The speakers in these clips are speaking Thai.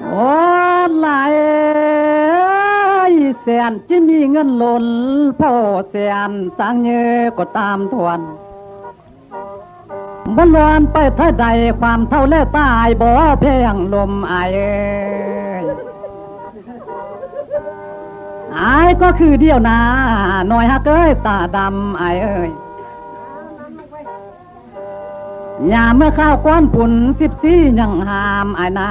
โอ้หลายแสนที่มีเงินหล่นพ่อแสนสังเยก็ตามทวนบนลวนไปท่าใดความเท่าและตายบ่เพียงลมอายอายก็คือเดียวนาหน่อยฮักเอ้ยตาดำอายเอ้ยยามเมื่อข้าวก้อนผุน14ยังหามอายนา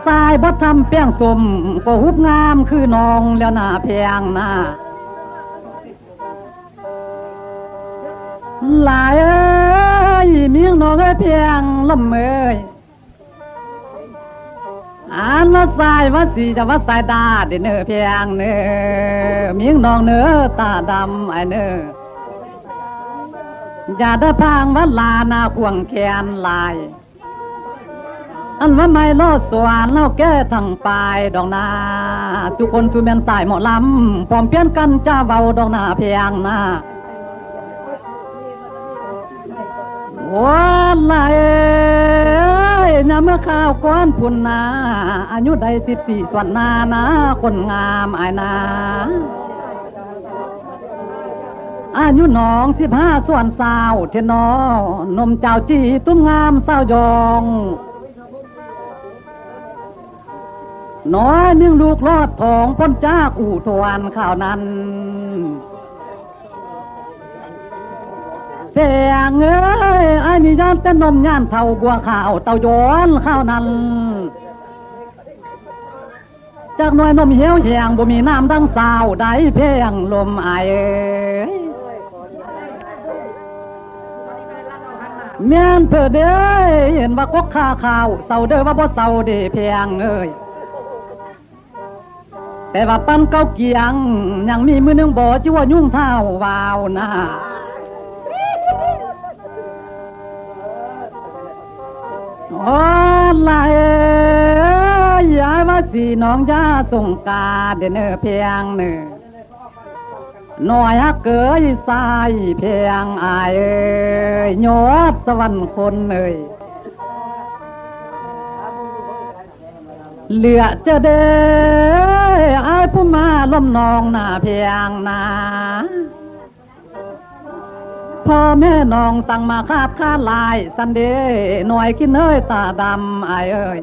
สายบ่ทำเปียงสมก็หุบงามคือน้องแล้วนาเพียงนาหลายเอ้ยเมียงน้องเอ้ยเพียงลมเอ้ยอ่านว่าสายว่าสีจะว่าสายดาเดเนอเพียงเนอเมียงน้องเนอตาดำไอเนออย่าได้พังว่าลานาพวงแขนลายอันว่าไม่ลอดสวนเล่าแก้ทั้งปลายดอกนาทุกคนสุเมนสายหมอลำพร้อมเพี้ยนกันจ้าเบาดอกนาเพียงนาว้าลายน้ำเมื่อข้าวก้อนพุ่นนาอายุได้14ส่วนนานะคนงามอายนาอายุน้อง15ส่วนสาวเทนอนมเจ้าจีตุ้มงามสาวยองน้อยเลี้ยงลูกรอดทองพ้นจากอู่ทวนข่าวนั้นเสียงเอ้ยไอ้นี่ย่านเต้นนมย่านเท่าบัวข่าวเต่าย้อนข้าวนั้นจากหน่วยนมเหี่ยวแหงบ่มีน้ำดังสาวได้เพียงลมอายเมียนเพื่อเด้เห็นว่ากกข้าข่าวเศร้าเด้อว่าบ่เศร้าเด้เพียงเอ้ยแต่ว่าปั้นเก้าเกียงยังมีมือหนึ่งบ่จิว่ายุ่งเท้าวาวนะโอ้ลายยายว่าสีน้องยาส่งกาเดเนอเพียงเนอหน่อยฮักเกยสายเพียงอายเอ้ยยอดสวรรค์คนเอ้ยเหลือจะเด้อายผู้มาล้มนองหน้าเพียงนาพ่อแม่น้องตั้งมาคาบค้าลายสันเดหน่อยกินเอ้ยตาดำอายเอ้ย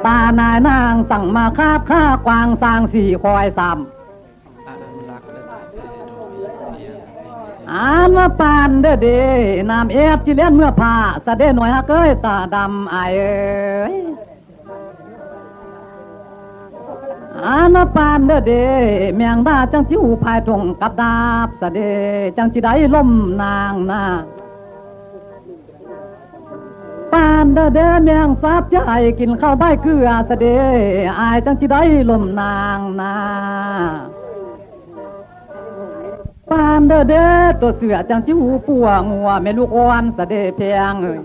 ตานายนางตั้งมาคาบค้ากวางสร้างสี่คอยซ้ำอ่านว่าปานเด้อเดน้ำเอฟจิเลียนเมื่อผ่าสะเดหน่อยฮักเอ้ยตาดำอายเอ้ยอาณาปานเด้อเดเมียงดาจังจิวภายตรงกับดาบสะเดจังจิได้ล่มนางนาปานเด้อเดเมียงทราบใจกินข้าวใบเกลือสะเดอายจังจิได้ล่มนางนาปานเด้อเดตัวเสือจังจิวปัวงัวแม่ลูกอ่อนสะเดเพียงเอ้ย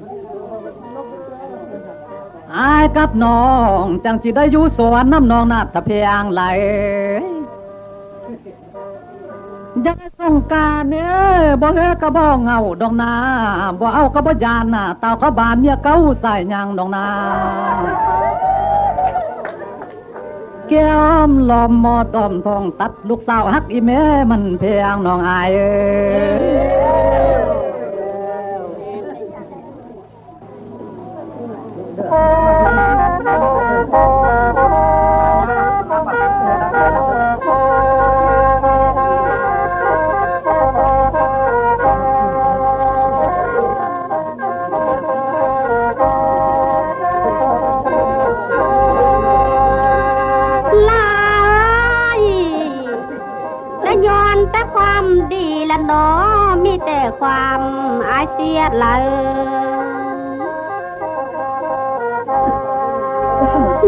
อายกับน้องจังจิได้อยู่สวนน้ำนองนาตะเพียงไหลยายสงการเนี่ยบ่เฮกะบ่เงาดอกนาบ่เอากะบ่ยานน่ะเต่าเขาบานเมียเก้าใส่ยางดอกนาแก้มลอมมอตอมทองตัดลูกสาวฮักอีแม่มันเพียงน้องอายน้อมีแต่ความอาเซียดเลย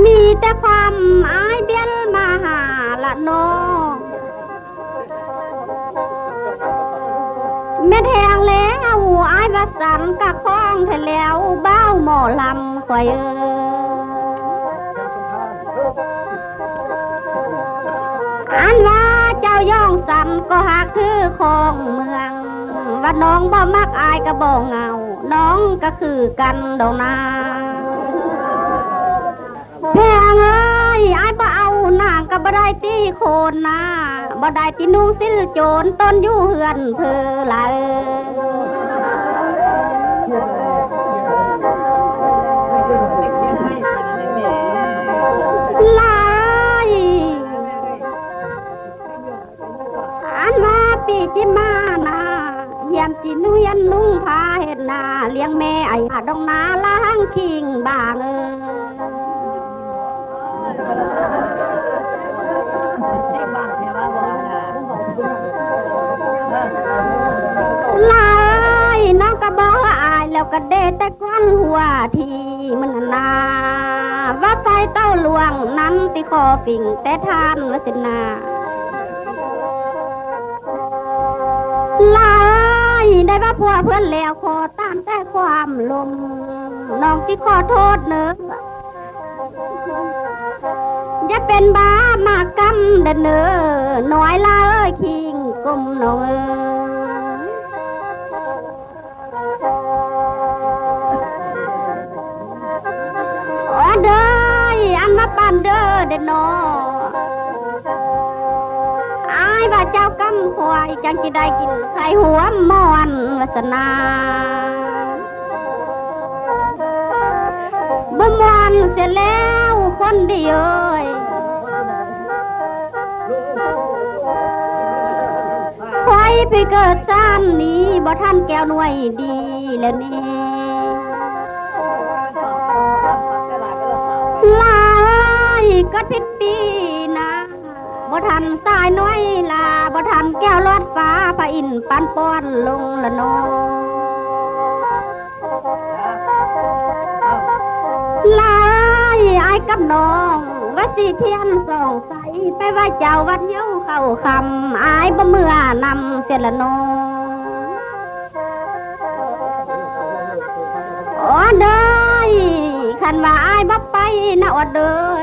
มีแต่ความอายเบี้ยนมาหาละน้อแม่แทงแล้วอายรัสันกะคล้องแทแล้วเบ้าหมอลำคอยอันว่าเจ้าย่อง สันก็หักถือของเมืองว่าน้องบ่มักอายก็บ่เหงาน้องก็คือกันดอกนาแพงเอ้ยอายบ่เอานางก็บ่ได้ตีโคนนาบ่ได้ตีนุ่งสิ้นโจรต้นอยู่เฮือนเธอละลายอันว่าปีจิมานาเยี่ยมจินุยันนุ่งพาเห็ดนาเลี้ยงแม่ไอ้ดองนาล้างคิงบางลายน้องก็บอกอายแล้วก็เดแต่ควันหัวทีมันนาว่าไฟเต้าหลวงนั้นติคอปิ่งแต่ทานวสินาลายได้ว่าพัวเพื่อนแล้วขอตามแต่ความลมน้องที่ขอโทษเนอะอย่าเป็นบ้ามากำเดินเนอน้อยละเอ้ยคิงกลมน้องเด้ออันมาปันเด้อเด็ดนออายว่าเจ้ากำควายจังจะได้กินไข่หัวมอนวาสนาบ่มอนเสียแล้วคนเดียวควายไปเกิดชาตินี้บ่ท่านแก้วหน่วยดีแล้วนี่ลายก็ทิดปีนะบ่ทันสายน้อยลาบ่ทันแก้วลอดฟ้าพระอินทร์ปันป้อนลงละนอลายอายกับน้องว่าสิเทียนส่องใสไปว่าเจ้าวัดเย้าเข้าคำอายบ่เมื่อนำเสียละนอโอ้เด้อคันว่าอายบ่ไปนะอดเด้อ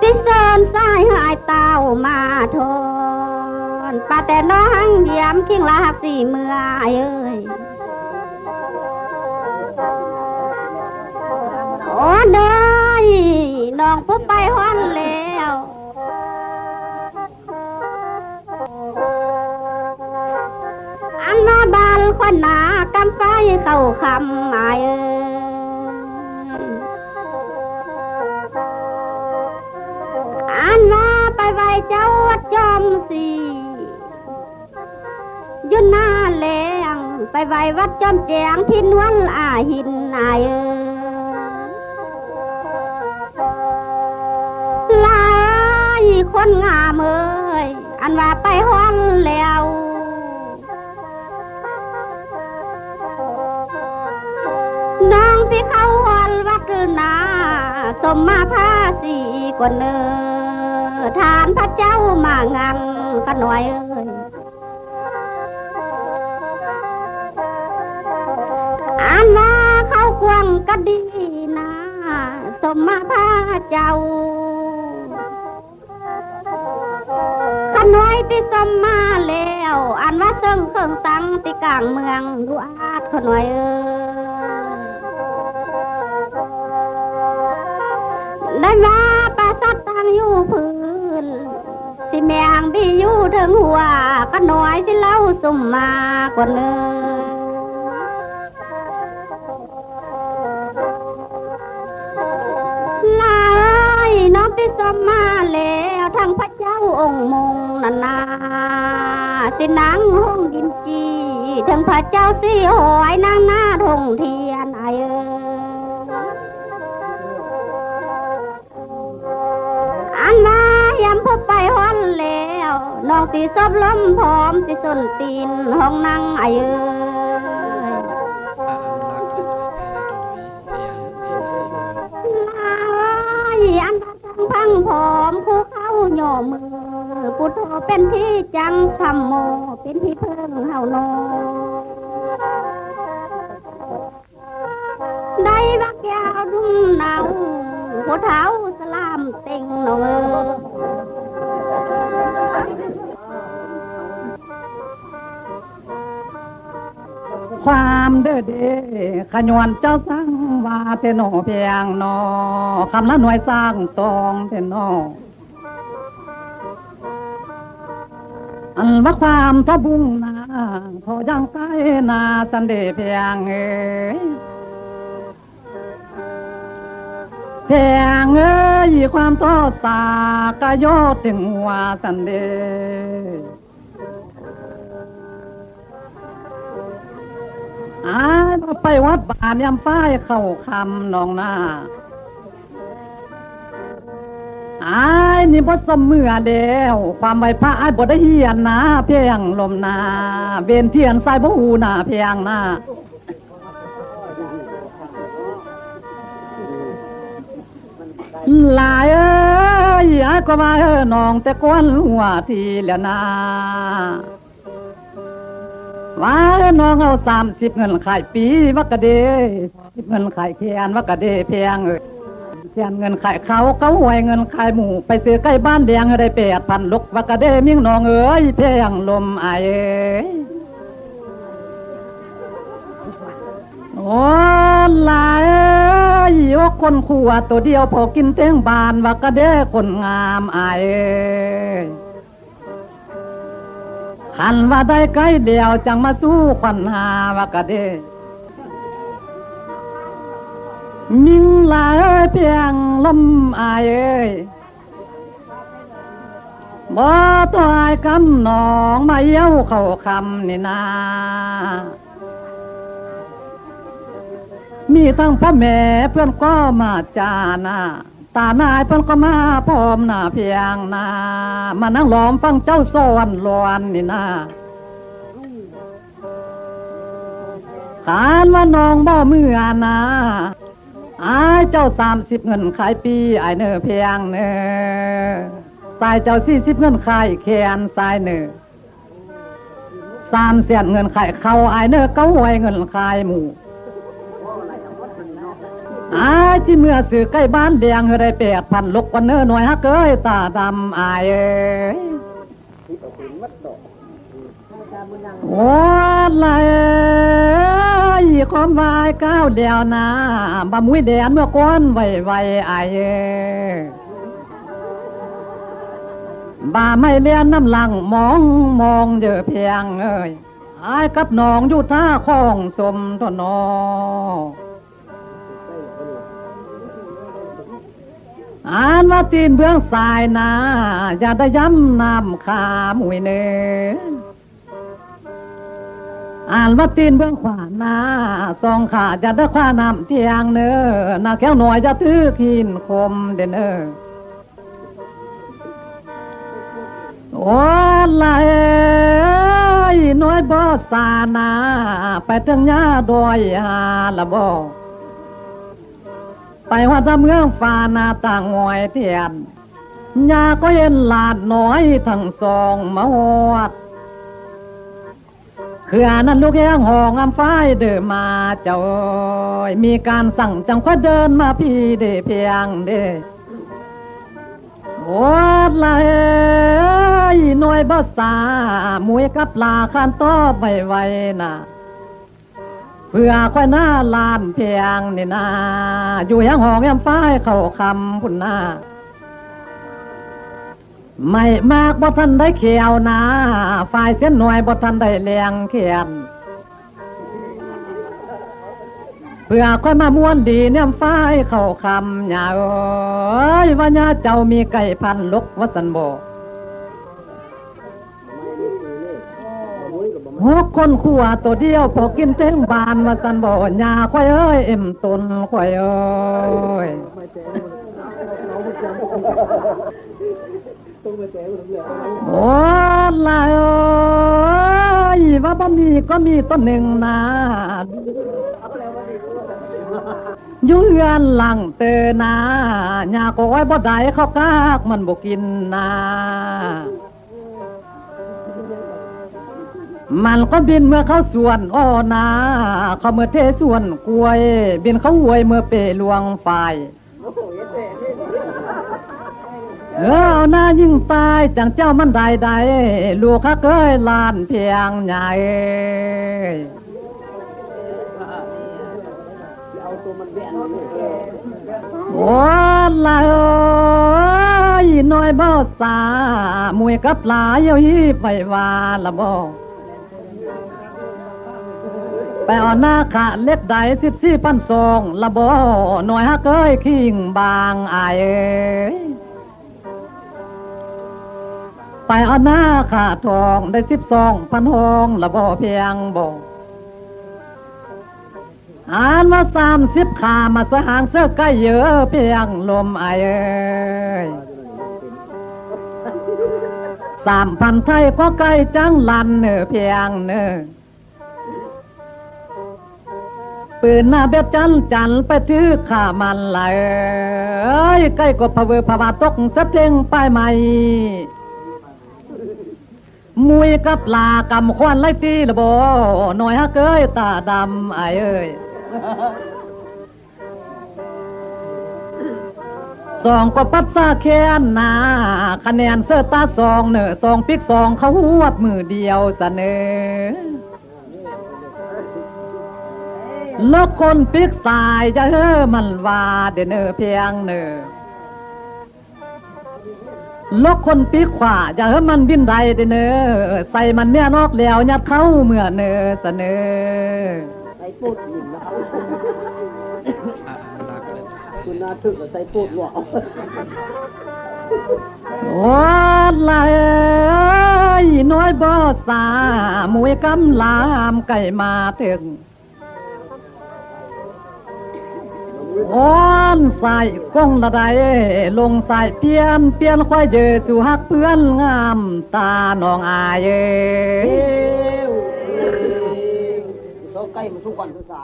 ติเซินสายหายเต้ามาทนป้าแต่น้องเยี่ยมคิงลาสีเมื่อเอ้ยโอ้เด้อน้องปุ๊บไปฮ้อนแล้วอันนาบาลคนหนากำไฟเข้าคำหมายอันว่าไปไว้เจ้าวัดจอมสียุนนาแหลงไปไว้วัดจอมแจงที่นวลอาหินนายลายคนงามเอ้ยอันว่าไปฮ้อนแล้วน้องที่เขาฮอนวัดนาสมมาพาสีกว่าเนอทานพระเจ้ามางานขน่อยเอ้ยอันว่าเขากวางก็ดีนะสมมาพาเจ้าขน่อยที่สมมาแล้วอันว่าเซิงเครื่องตังที่กลางเมืองดูอาดขน่อยเอ้ยได้ว่าปราสาทตั้งอยู่พื้นสิแมงบีอยู่ถึงหัวก็น้อยที่เล่าสุ่มมากว่าเนื้อลายน้องที่สมมาแล้วทั้งพระเจ้าองค์มงนานาสินางห้องดินจีทั้งพระเจ้าสิหอยนางหน้าทงเทียนไออันมายำพบไปฮ้อนแล้วน้องสีซบล้มพร้อมสิส้นตีนห้องนั่งไอลายอันทั้งพังผอมคู่เข้าโยมือพุทโธเป็นที่จังธรรมโมเป็นที่เพิ่งเฮาโนได้บักยาวดุมหนาวผู้เท้าสลาม เต็งน้องเออความเด้อเด้ขยวนเจ้าสร้างว่าเทโนเพียงนอคำละหน่วยสร้างตองเทโนอันว่าความทะบุงนาพอยังใกล้นาสันเดเพียงเอ้ยเพียงเอ้ยความต่อตากะโยถึงหัวสันเดไปวัดบานยำป้ายเข้าคำน้องหน้านี่บดสมเมื่อแล้วความใบพระบดได้เฮียนนะเพียงลมนาเบนเทียนสายบ่หูนาเพียงนาลายเอ้ยก็ว่าน้องแต่ก้นหัวทีแล้วนาว่าน้องเอา30เงินขายปีวักกะเดเงินขายแคนวักกะเดเพียงแคนเงินขายเขาหวยเงินขายหมูไปซื้อใกล้บ้านเลี้ยงได้8,000ลูกวักกะเดมิ่งน้องเอ้ยเพียงลมไอโอ้ลายโอ้คนขัวตัวเดียวพอกินเต้งบานวักกะเดคนงามไอขันว่าได้ใกล้เดียวจังมาสู้ควันหาวากะเดมิงลายเพียงลมอายเอ้ยบ่ตัวอายคำหนองมาเย้าเข้าคำนี่นามีทั้งพ่อแม่เพื่อนก็มาจานาตานายเพิ่นก็มาพร้อมหน้าเพียงนามานั่งล้อมฟังเจ้าซ้อนลวนนี่นาขานว่าน้องบ่เมื่อนาเจ้า30เงินขายปีไอเนอเพียงเนอสายเจ้า40เงินขายแคนสายเนอ3 แสนเงินขายเขาไอเนอเก้าหวยเงินขายหมูที่เมื่อสื่อใกล้บ้านเลี้ยงได้8,000ลูกวันเนื้อหน่วยฮักเอ้ยตาดำอายเอ้ยโอ้ลายความวายก้าวเดียวนะบะมุ้ยแดนเมื่อก้อนไวอายเอ้ยบ่าไม่เลี้ยนน้ำหลังมองเยอะเพียงเอ้ยอายกับน้องอยู่ท่าคลองสมทนอว่าตีนเบื้องสายนาอย่าได้ย้ำน้ำขาหมวยเนว่าตีนเบื้องขวานาสองขาอย่าได้ขวาน้ำเทียงเนนาแก้วหน่อยจะถือขีนคมเด่นโอ้ลายน้อยบ่สานาไปถึงยาดอยหาละบ่ไปว่าถ้าเมืองฟ้านาต่างงอยเทียนยาก็เห็นหลาดน้อยทั้งสองมาหอดคือนั้นลูกแห้งห้องอำฟ้ายเดินมาเจ้ามีการสั่งจังควัดเดินมาพี่เดเพียงเดโอ้ลายหน่วยภาษามวยกับลาคันต้อไวน่ะเพื่อค่อยหน้าลานเพียงนี่นาอยู่ยังห้องแอมฟ้ายเข้าคำพุ่นนาไม่มากบ่ทันได้เขียวนาฝ่ายเส้นหน่วยบ่ทันได้เลียงเขียนเพื่อค่อยมาม้วนดีเนี่ยฟ้ายเข้าคำอย่าเอ้ยว่าญาเจ้ามีไก่พันลกวัสันโบหกคนขัวตัวเดียวพอกินเต้งบานมาสันบ่หญ้าควายเอ้ยเอ็มตนควายเอ้ยโอ้ลายเอ้ยว่าบ่มีก็มีต้นหนึ่งนะอยู่เฮือนหลังเตอนาหญ้าก็ไว้บ่ได้เขากากมันบ่กินนามันก็บินเมื่อเขาสวนอ้อนาเขาเมื่อเทสวนกล้วยบินเขาหวยเมื่อเปลวงไฟ หน้ายิ่งตายจังเจ้ามันใดลูกข้าเคยลานเพียงใหญ่โอ้ลายน้อยบ่สามวยกับลายเยี่ยวยี่ไปว่าละบ่ไปเอาหน้าขาเล็กใด14,200ละบ่หน่อยฮักเอ้ยคิงบางอายเอ้ยไปเอาหน้าขาทองได้12,000ละบ่เพียงบ่อ่านว่า30ขามาสวยหางเสื้อใกล้เยอะเพียงลมอายเอ้ย3,000ไทยก็ใกล้จังลันเนอเพียงเนอปืนหน้าเบ็ดจันไปถือข้ามันเลยใกล้ก็พะเวพะวาตกสะเทงไปใหม่มวยกับลากำควันไล่ตีละบ่หน่อยฮะเกยตาดำไอ้เอ้ยสองก็ปัดซาแค้นนาคะแนนเสื้อตาสองเนอสองปิกสองเขาหวดมือเดียวซะเนอลกคนปิกสายจะมันว่าเดเนอเพียงเนอลกคนปิกขวาจะมันบินใดเดเนอใส่มันเมียนอกแล้วยัดเข้าเมื่อเนอเสนอใส่ปูดหญิงนะครับคุณน่าทึกใส่ปูดหลวงโอ้ลายน้อยบ่สามวยกำลามไก่มาถึงอ้อนใส่กงละไดลงใส่เปลี่ยนควายเจอสู่ฮักเพื่อนงามตาน้องอายเขาใกล้มาทุกวันทุกสา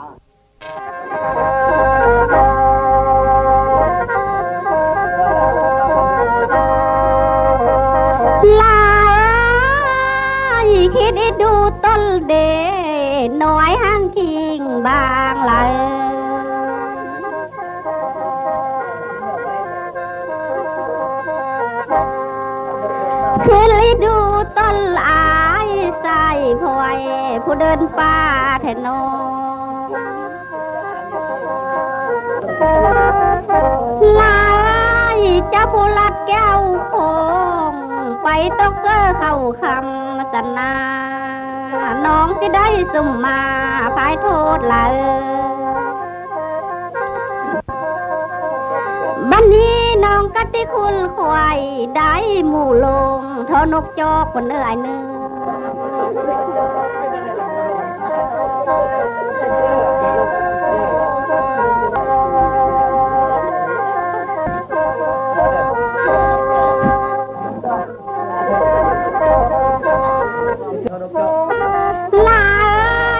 ลายคิดดูต้นเดน้อยห้างคิงบางเลยคือลิดูต้นอายใส่พลอยผู้เดินป่าแทนโนลายเจ้าผู้ลัดแก้วคงไปตกเสื้อเข้าคำสนาน้องที่ได้สุ่มมาพายโทษเลยบันนี้น้องกัติคุณควายได้หมู่ลงเท่านกจอกคนเนื้อเนื้อลา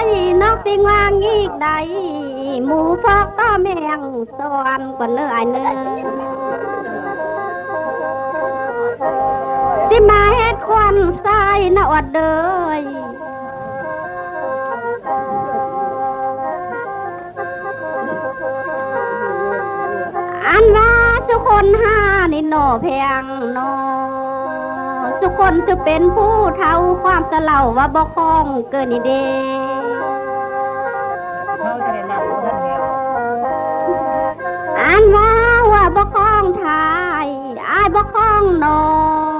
ยนกติงวางอีกใดหมูพอกก็แมงสวนคนเนื้อเนื้อที่มาเฮ็ดควันใส่หน้าอดเดยอันว่าทุกคนห้านี่หนอแพงหนอทุกคนจะเป็นผู้เท่าความสะเหล่าว่าบ่คล้องเกินนี่เดอันว่าบ่คล้องทายอายบ่คล้องนอง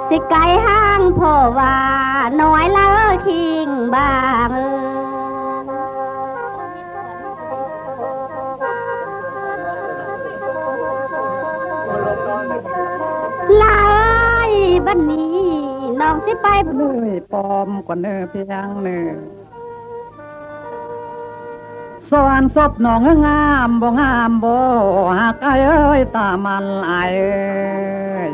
สิไก่ห้างพ่อว่าน้อยละคิงบางลายบันนี้น้องสิไปเลยปอมกว่าเนอเพียงเนอสวนศพน้องงามบ่งามบ่หากเอ้ยตามันอายเอ้ย